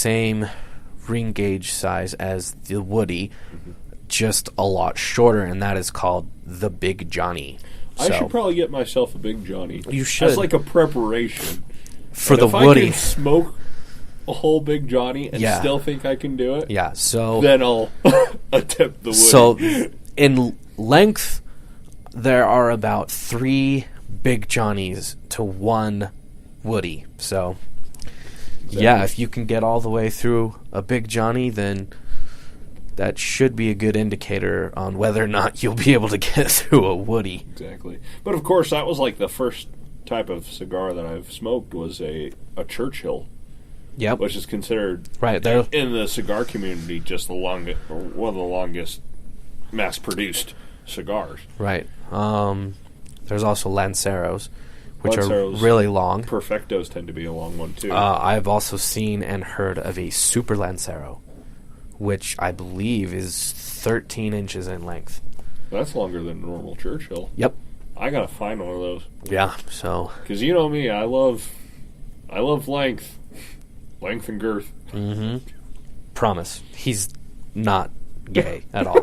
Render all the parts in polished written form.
same ring gauge size as the Woody, just a lot shorter, and that is called the Big Johnny. I should probably get myself a Big Johnny. You should. As like a preparation. For the if Woody. I can smoke a whole Big Johnny and still think I can do it, then I'll attempt the Woody. So, in length, there are about 3 Big Johnnies to 1 Woody. So, if you can get all the way through a Big Johnny, then that should be a good indicator on whether or not you'll be able to get through a Woody. Exactly. But of course, that was like the first type of cigar that I've smoked was a Churchill. Yep. Which is considered there in the cigar community just the longest, or one of the longest mass-produced cigars. Right. There's also Lanceros, which are really long. Perfectos tend to be a long one too. I've also seen and heard of a Super Lancero, which I believe is 13 inches in length. That's longer than normal Churchill. Yep. I gotta find one of those. Yeah. So. Because you know me, I love length. Length and girth. Mm-hmm. Promise. He's not gay at all.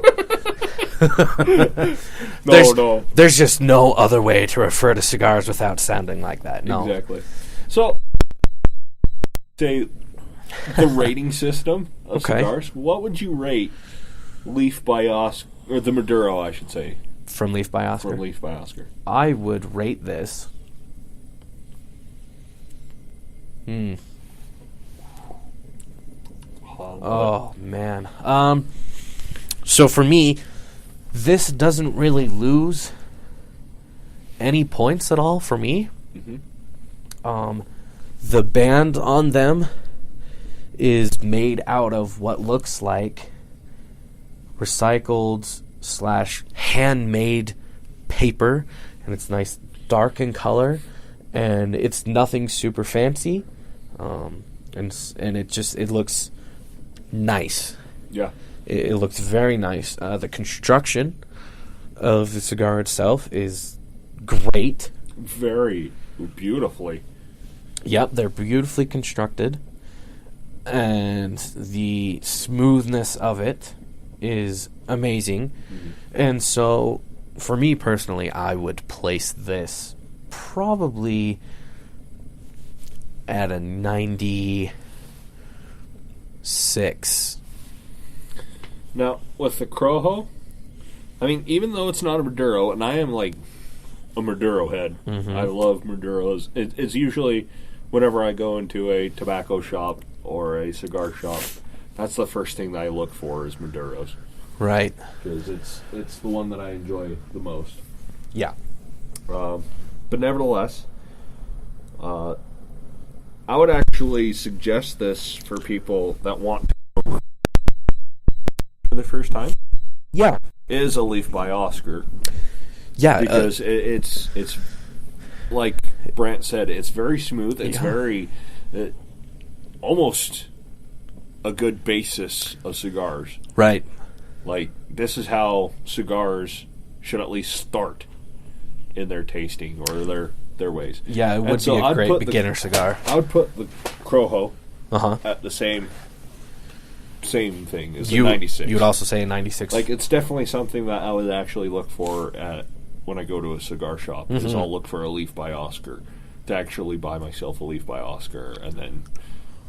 There's just no other way to refer to cigars without sounding like that. No. Exactly. So, say the rating system of cigars. What would you rate Leaf by Oscar, or the Maduro, I should say? From Leaf by Oscar? From Leaf by Oscar. I would rate this. Oh, man. So for me, this doesn't really lose any points at all for me. Mm-hmm. The band on them is made out of what looks like recycled / handmade paper, and it's nice dark in color, and it's nothing super fancy, and it looks nice. Yeah. It looks very nice. The construction of the cigar itself is great. Very beautifully. Yep, they're beautifully constructed. And the smoothness of it is amazing. Mm-hmm. And so, for me personally, I would place this probably at a 96. Now, with the Corojo, I mean, even though it's not a Maduro, and I am like a Maduro head, I love Maduros. It's usually whenever I go into a tobacco shop or a cigar shop, that's the first thing that I look for is Maduros. Right. Because it's the one that I enjoy the most. Yeah. But nevertheless, I would actually suggest this for people that want to for the first time. Yeah. Is a Leaf by Oscar. Yeah. Because it's like Brant said, it's very smooth. It's very almost a good basis of cigars. Right. Like, this is how cigars should at least start in their tasting or their ways. Yeah, it would be a great beginner cigar. I would put the Corojo at the same thing as a 96. You would also say a 96. Like, it's definitely something that I would actually look for at when I go to a cigar shop. Because I'll look for a Leaf by Oscar to actually buy myself a Leaf by Oscar, and then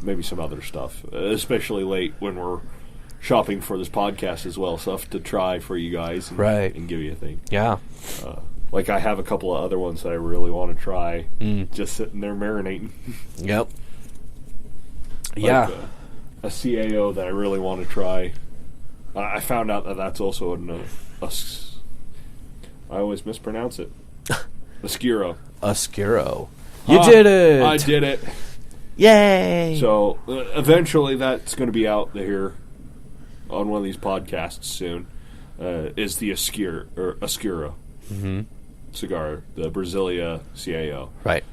maybe some other stuff, especially late when we're shopping for this podcast as well, stuff to try for you guys and give you a thing. Yeah. Like, I have a couple of other ones that I really want to try, just sitting there marinating. Yep. Like, a CAO that I really want to try. I found out that that's also I always mispronounce it. Oscuro. Oscuro. You did it! I did it. Yay! So, eventually that's going to be out there on one of these podcasts soon, is the Oscuro cigar, the Brasilia CAO. Right.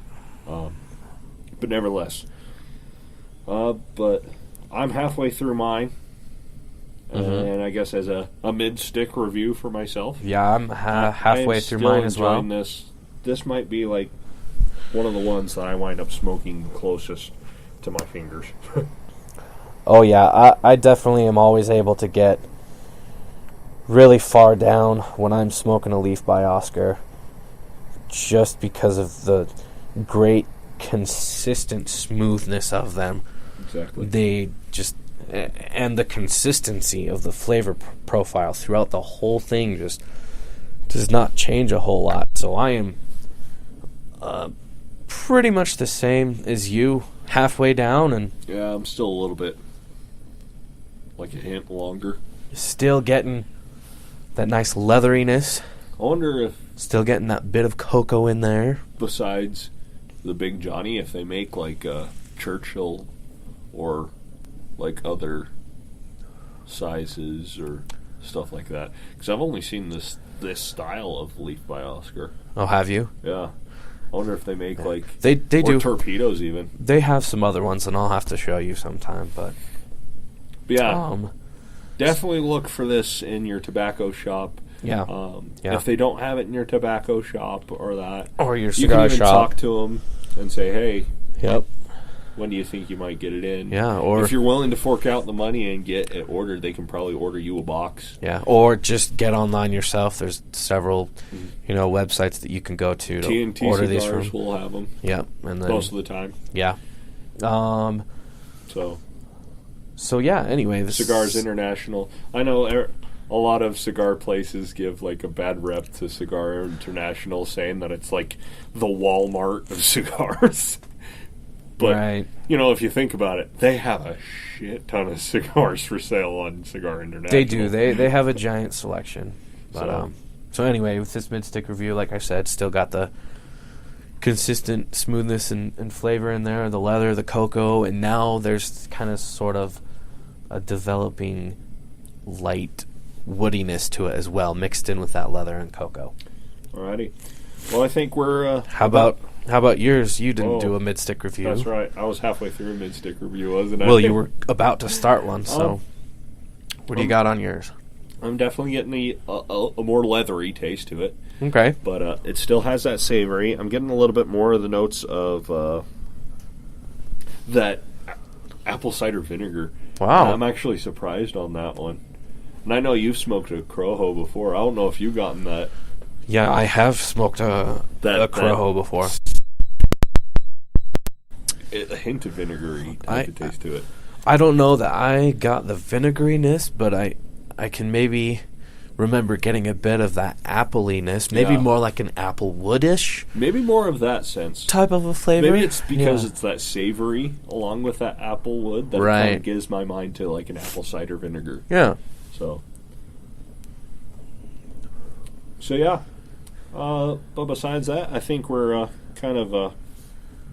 But nevertheless. But I'm halfway through mine. And I guess as a mid-stick review for myself. Yeah, I'm halfway through mine as well. This might be like one of the ones that I wind up smoking closest to my fingers. Oh, yeah. I definitely am always able to get really far down when I'm smoking a leaf by Oscar, just because of the great consistent smoothness of them. Exactly. They just, and the consistency of the flavor profile throughout the whole thing just does not change a whole lot. So I am pretty much the same as you, halfway down, and Yeah, I'm still a little bit, like a hint longer. still getting that nice leatheriness. I wonder if, Still getting that bit of cocoa in there. besides the Big Johnny, if they make like Churchill or like other sizes or stuff like that. Because I've only seen this style of leaf by Oscar. Oh, have you? Yeah. I wonder if they make like They or do. torpedoes even. They have some other ones, and I'll have to show you sometime. But Yeah. Definitely look for this in your tobacco shop. yeah, yeah. If they don't have it in your tobacco shop or that, Or your you cigar can even shop. talk to them and say, "Hey, Yep. when do you think you might get it in?" Yeah. Or if you're willing to fork out the money and get it ordered, they can probably order you a box. yeah. Or just get online yourself. There's several, websites that you can go to TNT order these Cigars from. will have them Yep. And then most of the time. yeah. So yeah. Anyway, this Cigars International. I know a lot of cigar places give like a bad rep to Cigar International, saying that it's like the Walmart of cigars. But right. if you think about it, they have a shit ton of cigars for sale on Cigar International. They do. They have a giant selection. But So- so anyway, with this mid-stick review, like I said, still got the consistent smoothness and flavor in there, the leather, the cocoa, and now there's kind of sort of a developing light woodiness to it as well, mixed in with that leather and cocoa. Alrighty. Well, I think we're... How about yours? You didn't Oh, do a mid-stick review. That's right. I was halfway through a mid-stick review, wasn't I? Well, you were about to start one, so what do you got on yours? I'm definitely getting a more leathery taste to it. Okay. But it still has that savory. I'm getting a little bit more of the notes of that apple cider vinegar. Wow. And I'm actually surprised on that one. And I know you've smoked a corojo before. I don't know if you've gotten that. Yeah, I have smoked a corojo before. A hint of vinegary type of taste to it. I don't know that I got the vinegariness, but I can maybe remember getting a bit of that appleiness, maybe Yeah. more like an apple woodish Maybe more of that sense. type of a flavor. Maybe it's because it's that savory along with that apple wood that it kind of gives my mind to like an apple cider vinegar. Yeah. So yeah. But besides that, I think we're kind of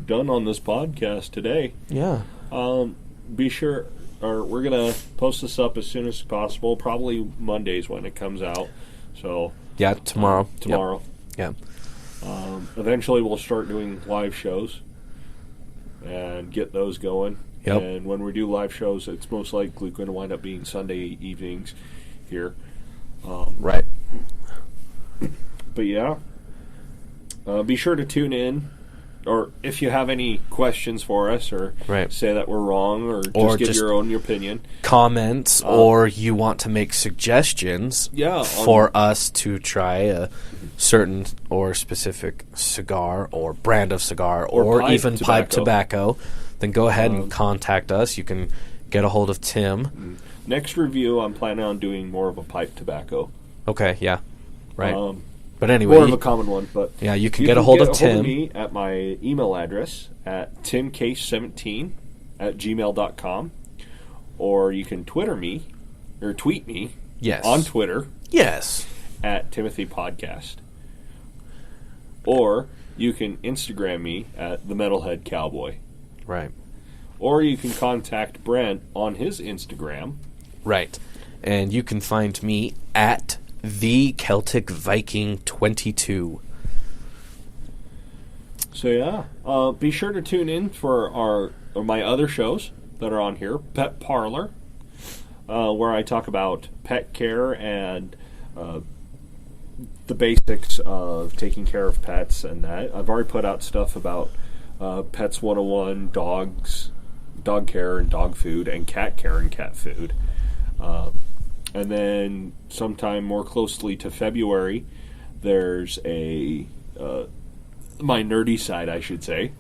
done on this podcast today. Yeah. Be sure, or we're gonna post this up as soon as possible. Probably Mondays when it comes out. So Yeah, tomorrow. Tomorrow. Yep. Eventually, we'll start doing live shows and get those going. Yep. And when we do live shows, it's most likely going to wind up being Sunday evenings here. Right. But yeah, be sure to tune in. Or if you have any questions for us, or say that we're wrong, or just give your own opinion. Comments, or you want to make suggestions for us to try a certain or specific cigar or brand of cigar or even pipe tobacco, then go ahead and contact us. You can get a hold of Tim. Next review, I'm planning on doing more of a pipe tobacco. Okay, yeah. Right. But anyway, more of a common one, but yeah, you can get a hold of Tim. Me at my email address at timcase17@gmail.com, or you can tweet me on Twitter at Timothy Podcast, or you can Instagram me at the Metalhead Cowboy, right, or you can contact Brant on his Instagram, right, and you can find me at The Celtic Viking 22. So yeah, be sure to tune in for my other shows that are on here. Pet Parlor, where I talk about pet care and the basics of taking care of pets and that. I've already put out stuff about Pets 101, dogs, dog care and dog food, and cat care and cat food. And then sometime more closely to February, there's my nerdy side, I should say,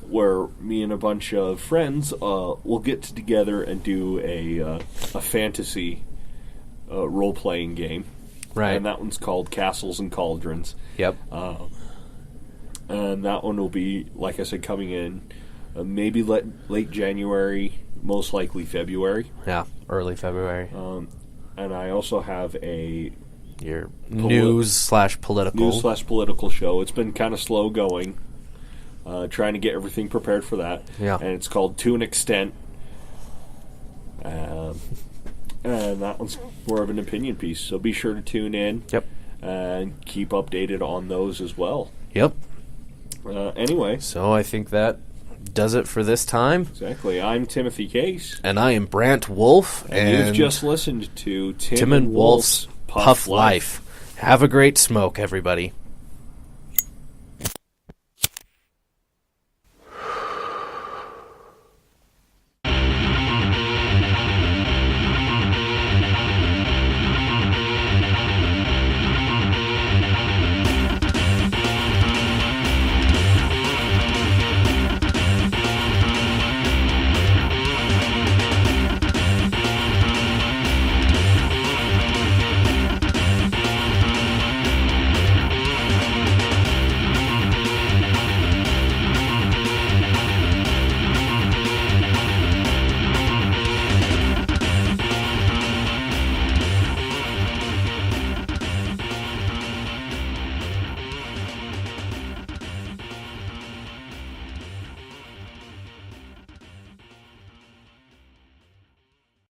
where me and a bunch of friends will get together and do a fantasy role-playing game. Right. And that one's called Castles and Cauldrons. Yep. And that one will be, like I said, coming in maybe late January, most likely February. Yeah, early February. And I also have your news/political. News/political show. It's been kind of slow going. Trying to get everything prepared for that. Yeah. And it's called To an Extent. And that one's more of an opinion piece. So be sure to tune in. Yep. And keep updated on those as well. Yep. Anyway. So I think that does it for this time. Exactly. I'm Timothy Case. And I am Brant Wolf. And you've just listened to Tim and Wolf's Puff Life. Have a great smoke, everybody.